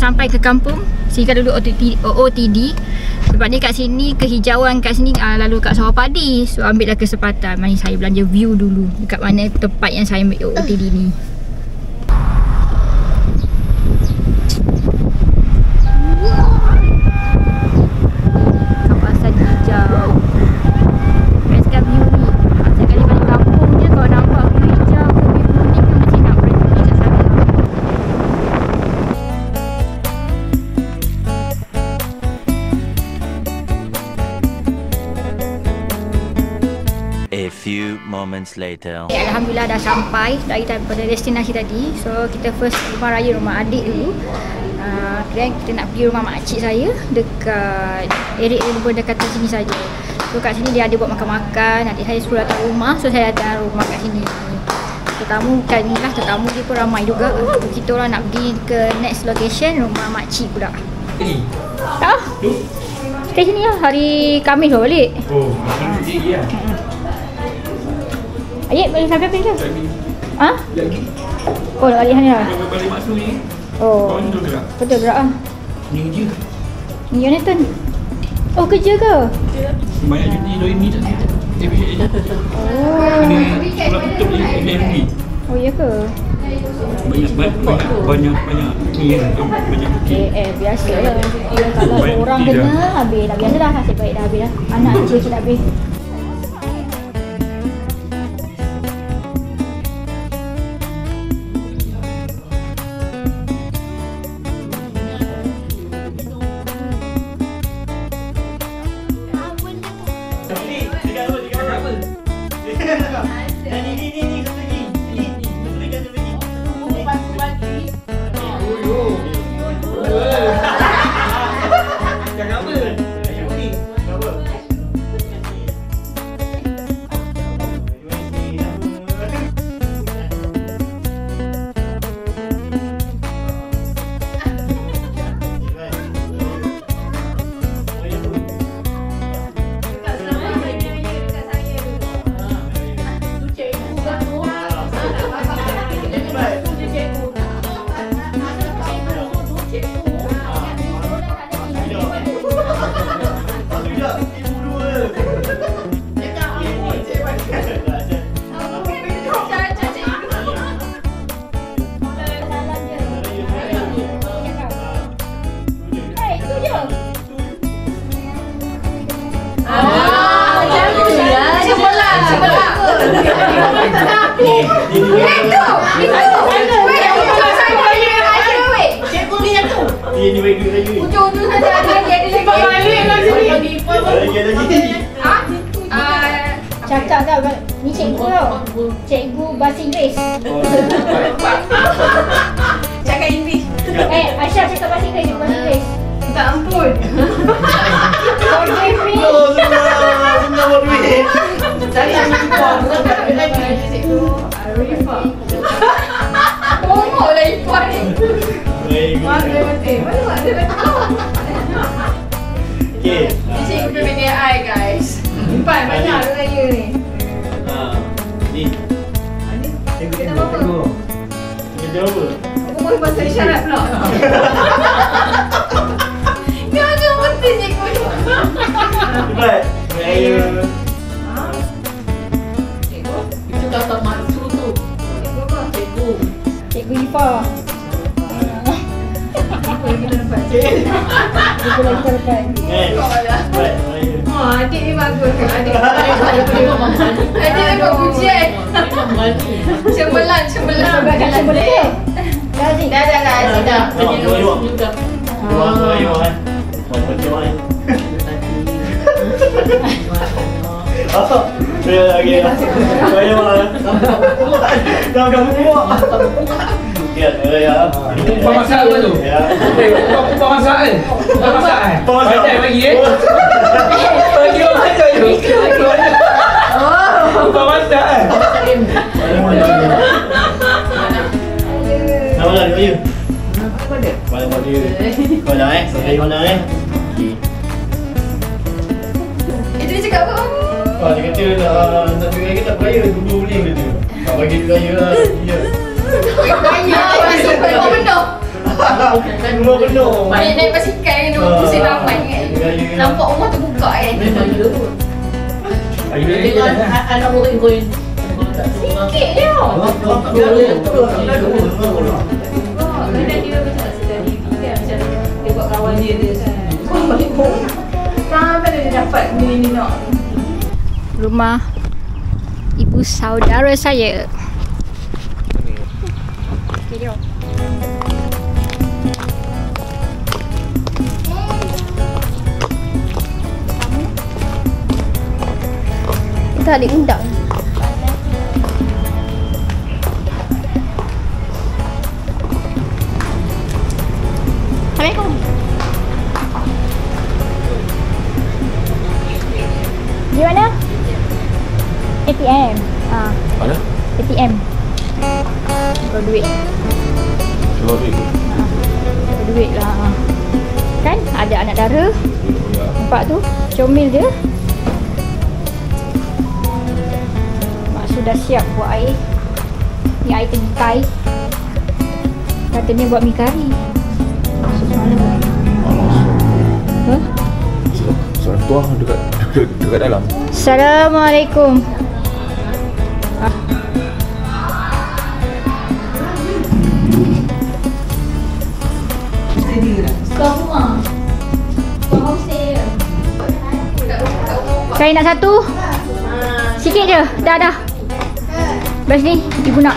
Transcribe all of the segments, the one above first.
sampai ke kampung. Sini kan dulu OOTD. Sebab ni kat sini, kehijauan kat sini lalu kat sawah padi. So ambillah kesempatan. Mari saya belanja view dulu dekat mana tempat yang saya ambil OOTD ni. Kawasan hijau. Bestkan view ni. Saya kali balik kampung je kalau nampak view hijau ke view kuning ke macam nak berhenti kat sana. A few moments later. Alhamdulillah dah sampai daripada destinasi tadi. So kita first rumah raya rumah adik dulu. Kemudian kita nak pergi rumah makcik saya dekat area lebih dekat sini saja. So kat sini dia ada buat makan-makan. Adik saya suruh datang rumah, so saya datang rumah kat sini. Tetamu kan ni lah, tetamu dia pun ramai juga. Kita orang nak pergi ke next location rumah makcik pula. Stay sini lah, hari Khamis baru balik. Oh, lagi lah. Ayat balik sampai apa ni? Ha? Lagi. Oh, nak balik sana lah. Balik maksud ni. Oh, betul gerak lah. Ni kerja. Ni Jonathan. Oh, kerja ke? Banyak cuti doin ni tak ni. Oh. Ini pula tutup ni MD. Oh, ya ke? Banyak ni kan. Banyak cuti. Biasa lah. Kalau orang kena, habis dah. Biasa dah. Nasib baik dah habis dah. Anak kecil dah habis. Cakap tau, ni cikgu tau. Cikgu bahasa Inggeris. Cakap English. Aisyah cakap bahasa Inggeris, cikgu bahasa Inggeris. Minta ampun. Forgive me. Senang buat duit. Saya lupa. Bukan tak ada lagi cikgu. Arifah. Pomok lah Ifah ni. Mana mati? Mana ada betul? Okay. Ni cikgu PPDI guys. Empat banyak raya ni. Ni. Kita apa? Kerja apa? Aku boleh bahasa isyarat pula. Dia macam penting cikgu ni. Cepat. Raya. Cikgu? Itu kata Mansur tu. Cikgu apa? Cikgu. Cikgu Ifah. Apa yang kita dapat? Cikgu lagi terdekat. Cepat. Raya. Adik ni bagus. Adik dapat pujian. Cemerlang. Sebabkan boleh ke? Dah Aziz. Dah. Dah. Buat raya kan. Buat macam mana? Apa? Raya lagi. Raya mana? Dah kamu buat. Ya, raya. Upah masak apa tu? Ya. Upah masak kan? Upah masak kan? Upah masak. Pandai bagi bagi orang masak je. Upah masak kan? Nama lah dia. Mana dia? Mana Sekali mana Itu dia cakap apa? Dia kata nak duit lagi tak bayar, dulu boleh kata. Tak bagi duit raya lah. Ya. Banyak. Masuk penuh. Rumah penuh. Naik basikal kan dia pusing ramai kan. Nampak rumah terbuka kan. Tengok anak murid kau ni. Sikit je. Kadang dia macam sedar diri kan. Macam dia buat kawan dia kan. Sampai dia dapat ni nak. Rumah ibu saudara saya. Okay, jom. Kita ada undang. Assalamualaikum. Di mana? ATM. Mana? ATM. Kalau duit. Keluar duit tu. Kalau duit lah. Kan ada anak dara. Nampak tu, comel dia. Mak sudah siap buat air. Ni air tengkai. Katanya buat mi kari. Semalam. Huh? Seorang tua dekat dalam. Assalamualaikum. Saya nak satu. Sikit je. Dah. Belas ni ibu nak.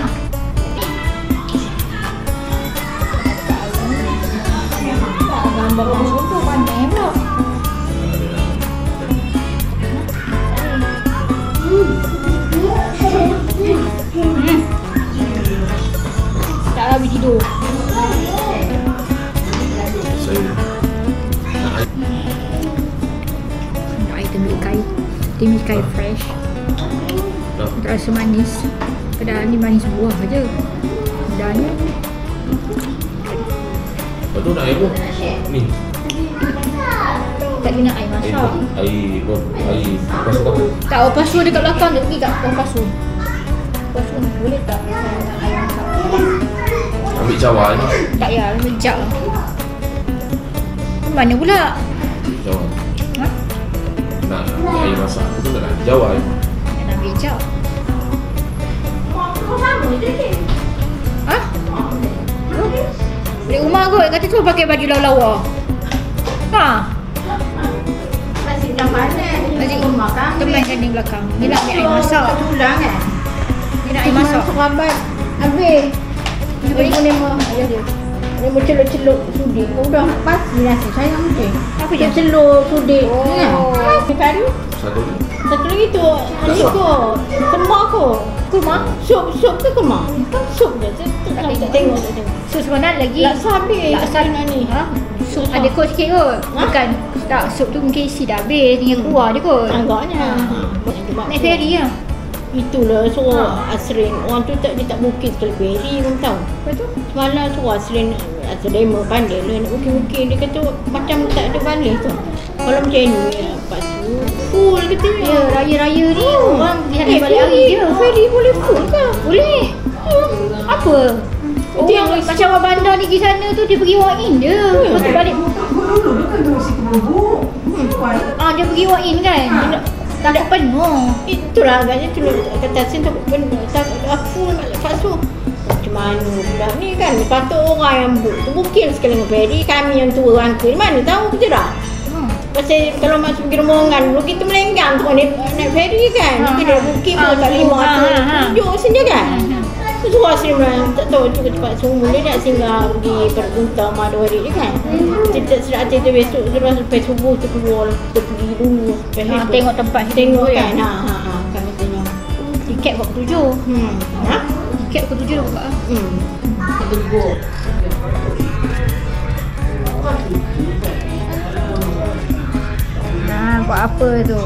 Gambar bagus tu pandai pula. Tak habis tidur. Saya Nak air temikai. Temikai fresh. Tak rasa manis. Padahal ni manis buah je. Mudahnya. Lepas tu nak air apa? Ni. Tak kena air masak. Air pasal apa? Tak, air pasu dekat belakang dia pergi kat air pasu. Pasu boleh tak air masak? Ambil cawan. Tak ya, rejak lah. Mana pula? Cawan. Ha? Nak air masak tu tak nak cawan. Nak rejak. Ha? Balik rumah kot, kata tu pakai baju lawa-lawa. Ha? Masih dah panas. Masih rumah kan. teman kan di belakang. Dia nak ambil air masak. Tulang kan. Dia nak air masak. Serabat. Habis. Dia boleh ayah dia. Dia berceluk-celuk sudik. Udah pasti rasa saya mungkin. Apa je? Celuk sudik. Oh. Kari. Satu. Satu lagi tu, ni ko. Kemak ko. Kemak? Sup ke kemak? Sup je. Tak tengok. So sebenarnya lagi Laksa habis. laksa ni. Ha? Sup ada kot sikit kot. Bukan tak, sup tu mungkin isi dah habis, tinggal keluar je kot. Agaknya. Naik ferry lah. Itulah suruh Asrin. Orang tu dia tak bukit sekali ferry pun tahu. Lepas tu? Semalam suruh Asrin demo pandai lah nak bukit-bukit. Dia kata macam tak ada balis tu. Kalau macam ni, lepas tu full katanya. Ya, raya-raya ni orang dia nak balik hari je. Ferry boleh full ke? Boleh. Apa? Oh, Itu yang macam orang bandar ni pergi sana tu dia pergi walk in je. Lepas tu balik. Dia pergi walk in kan. Tak ada penuh. Itulah agaknya tu kata Asrin tak penuh. Tak full lepas tu. Macam mana pula ni kan. Lepas tu orang yang bukit sekali dengan ferry. Kami yang tua rangka. Mana tahu kita dah. Pasal kalau masuk pergi rombongan dulu kita melenggang tu naik ferry kan. Kita dah bukit pun tak lima tu. Tunjuk saja kan. Suruh Asrin bilang tak tahu cepat-cepat semua dia nak singgah pergi Pergunta rumah 2 hari je kan. Kita tak sedap hati tu besok terus sampai subuh tu keluar kita pergi dulu. Tengok tempat Tengok kan. Kan katanya. Tiket pukul 7. Tiket pukul 7 dah buka. Buat apa tu?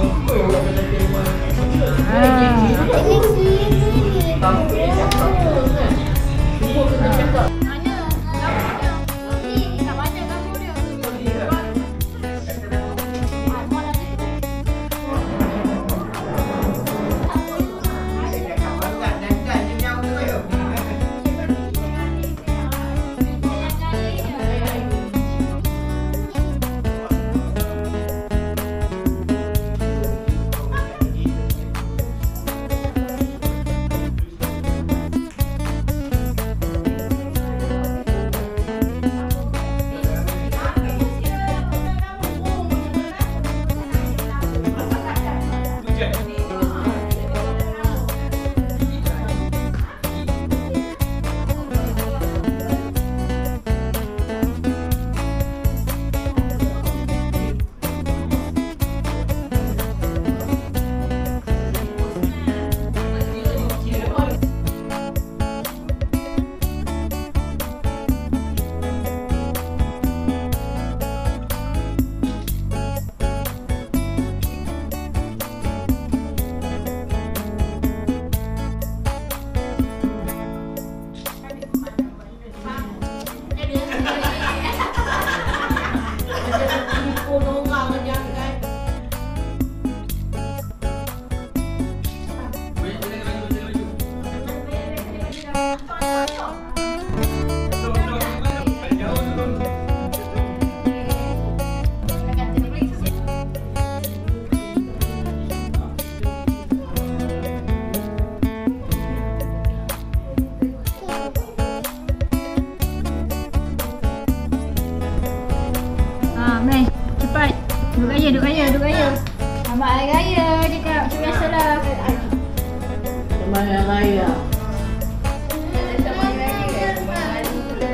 Duk gaya. Selamat Hari Raya cakap macam biasalah. Selamat Hari Raya.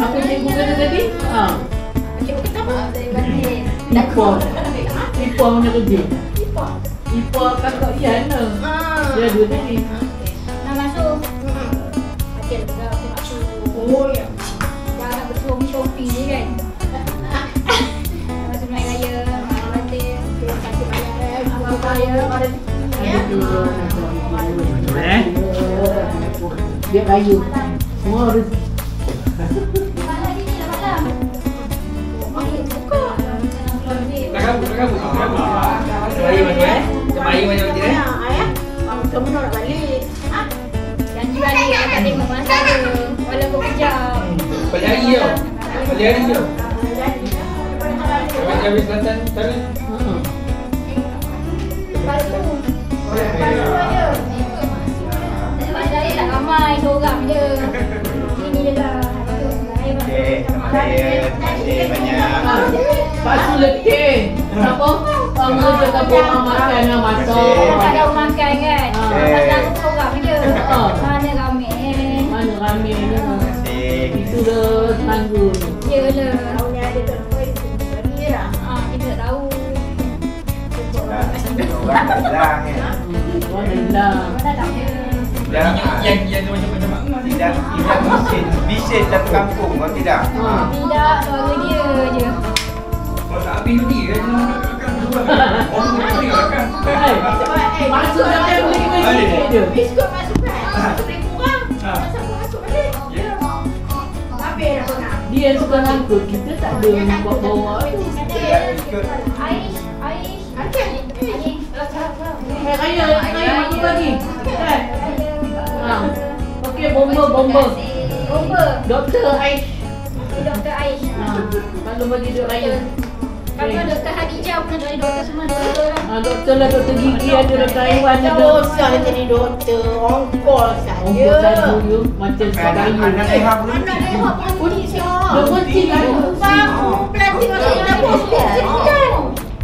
Apa cikgu kata tadi? Cikgu kata apa? Ipa mana kerja? Ipa kakak Yana. Dia dua tadi. Nak masuk? Okey, kita masuk. Oh ya. Jangan bersuami shopping ni kan. Masuk Hari Raya, Malam Batin. Terima kasih banyak Dia kayu. Semua harus Kemari macam je kamu nak balik. Janji balik nak tengok masa dia. Walaupun kejap. balik hari tau. Balik hari tau. Habis Kelantan sana. Lepas tu aja. Lepas Raya tak ramai, seorang je. Sini je lah. Okey, selamat raya. Terima kasih banyak. Pak Su letih. Apa? Kamu cakap orang makan yang masak. Tak ada orang makan kan. Lepas tu aku seorang je. Mana ramai. Mana ramainya. Terima kasih. Itu dah tanggung. Yelah. Kita tak tahu. Orang tak hilang ya. Orang hilang. Mana tak ada. Yang tu macam-macam. Tidak bising satu kampung kau tidak. Tidak, suara dia je. Kalau tak habis nanti kan. Orang tak boleh kan. Masuk dalam boleh kita sikit je. Biskut masuk kan? Masuk lebih kurang. Masuk balik. Habis dah kau nak. Dia yang suka ngangkut, kita tak ada bawa-bawa tu. Aish. Raya bagi bagi. Kan? Okey, bomba. Doktor Aish. Doktor Aish. Kalau bagi duit raya. Kalau Doktor Hadijah bukan dari doktor semua doktor lah. Doktor lah, doktor gigi ada, doktor Taiwan ada. Tak usah dia jadi doktor. Ongkol saja. Ongkol saja you macam sekarang. Anak leha pun. Anak leha berhenti siapa? Dia berhenti kan? Baru pelatih masuk ke dapur.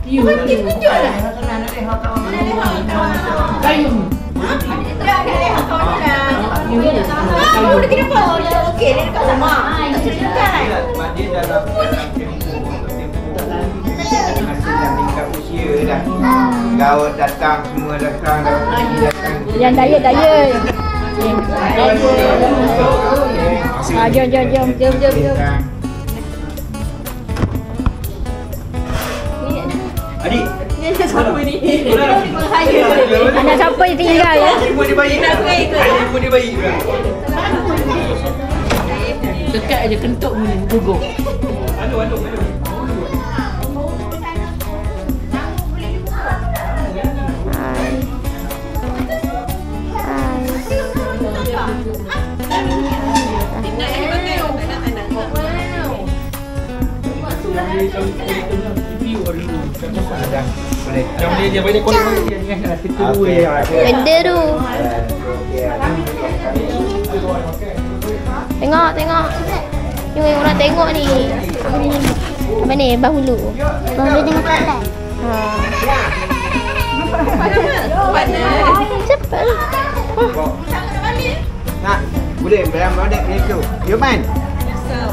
You Berhenti sekejap lah. Anak leha tahu. Anak leha kawan. kayu. Tak, anak leha kawan lah. Baru dia tidak apa. Dia okey, dia dekat rumah. Tak cerita kan? Dia dalam hasil tingkat usia dah. Gawat datang, semua datang, gawat lagi datang. Yang diet. Jom. Adik, Siapa ni? Anak siapa yang tinggal ya? ibu dia bayi nak ibu dia bayi juga. Dekat aja kentuk ni gugur. Aduh. Yang dia bagi call dia dengan situ ya. Benda tu. Tengok. Ni orang tengok ni. Apa ni? Bahulu dengan pelan. Cepat. Nak, boleh dalam adik tu. Yoman.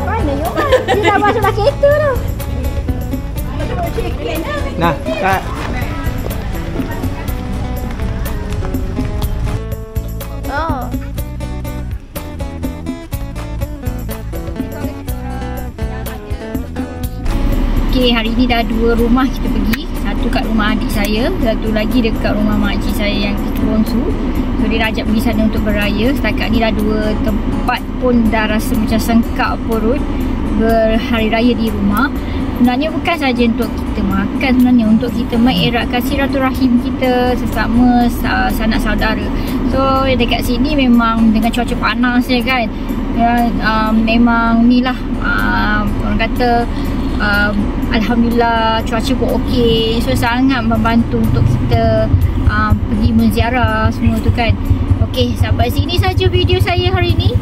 Mana Yoman? Dia dah masuk dalam kereta tu. Nah, tak. Oh. Okay, hari ni dah 2 rumah kita pergi. Satu kat rumah adik saya, satu lagi dekat rumah makcik saya yang di Turunsu. So dia dah ajak pergi sana untuk beraya. Setakat ni dah 2 tempat pun dah rasa macam sengkak perut berhari raya di rumah. Sebenarnya bukan saja untuk kita makan, sebenarnya untuk kita mengeratkan silaturahim kita sesama sanak saudara. So dekat sini memang dengan cuaca panas je kan. Memang ni lah orang kata Alhamdulillah cuaca pun okey. So sangat membantu untuk kita pergi menziarah semua tu kan. Okey, sampai sini saja video saya hari ni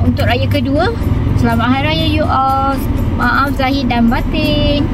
untuk raya kedua. Selamat Hari Raya you all. Maaf zahir dan batin.